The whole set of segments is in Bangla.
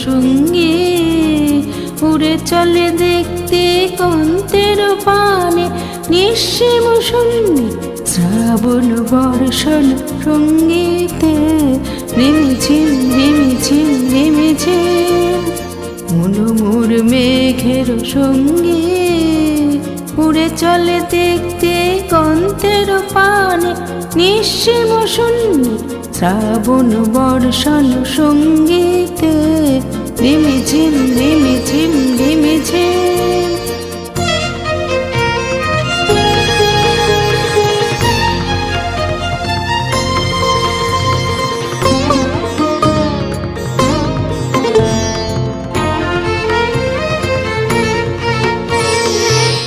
সঙ্গী উড়ে চলে দেখতে কন্তের পানে নিঃসীম শূন্য শ্রাবণ বর্ষণ সঙ্গীতে রিমিঝিম রিমিঝিম রিমিঝিম মনোমোর মেঘের সঙ্গী উড়ে চলে দেখতে কন্তের পানে নিঃসীম শূন্য শ্রাবণ বর্ষণ সঙ্গীতে রিমিঝিম রিমিঝিম রিমিঝিম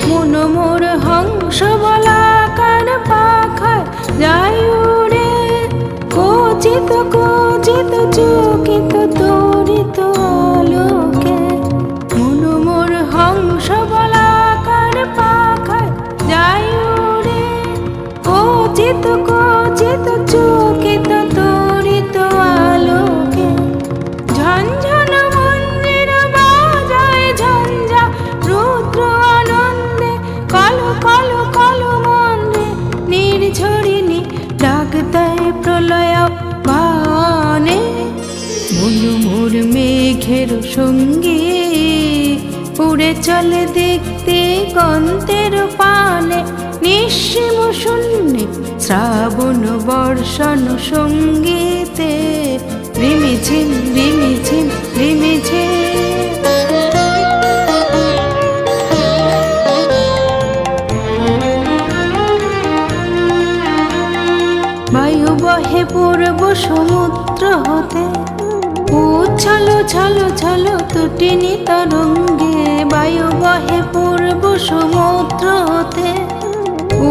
মনোমোর হংস বলাকার পাখায় যায় উড়ে কচিত কচিত চকিত তরিত আলোকে মনোমোর হংস বলাকার পাখায় যায় উড়ে কচিত কচিত চকিত তরিত আলোকে ঝনঝন মন্দির বাজায় ঝঞ্ঝা রুদ্র আনন্দে কালো কালো কালো মন্দে নির্ঝরিণী ডাক দেয় প্রলয় বানে মনোমোর মেঘের সঙ্গী উড়ে চলে দেখতে কন্তের পানে নিঃসীম শূন্যে শ্রাবণ বর্ষণ সঙ্গীতে রিমিঝিম রিমিঝিম রিমিঝিম বায়ু বহে পূর্ব সমুদ্র হতে উচ্ছল ছল ছল তটিনী তরঙ্গে বায়ু বহে পূর্ব সমুদ্র হতে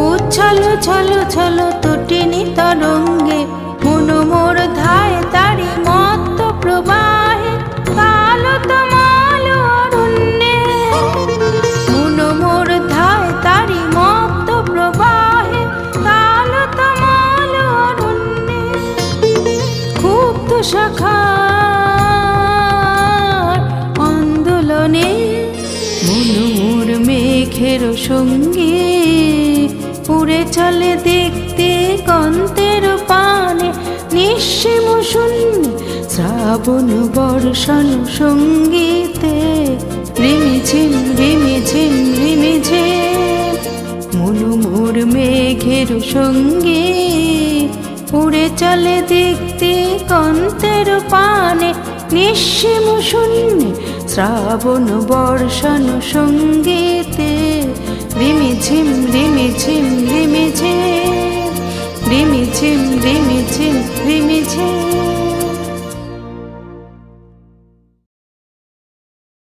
উচ্ছল ছল ছল তটিনী তরঙ্গে মনোমোর ধায় তারি মত্ত প্রবাহে কালো তমাল অরণ্যে মনোমোর ধায় তারি মত্ত প্রবাহে কালো তমাল অরণ্যে ক্ষুব্ধ শাখার আন্দোলনে মনোমোর মেঘের সঙ্গী উড়ে চলে দেখতে কন্তের পানে নিঃসীম শূন্য শ্রাবণ বর্ষণ সঙ্গীতে রিমিঝিম রিমিঝিম রিমিঝিম মনোমোর মেঘের সঙ্গী উড়ে চলে দেখতে কন্তের পানে নিঃসীম শূন্য শ্রাবণ বর্ষণ সঙ্গীতে রিমিঝিম রিমিঝিম রিমিঝিম রিমিঝিম রিমিঝিম রিমিঝিম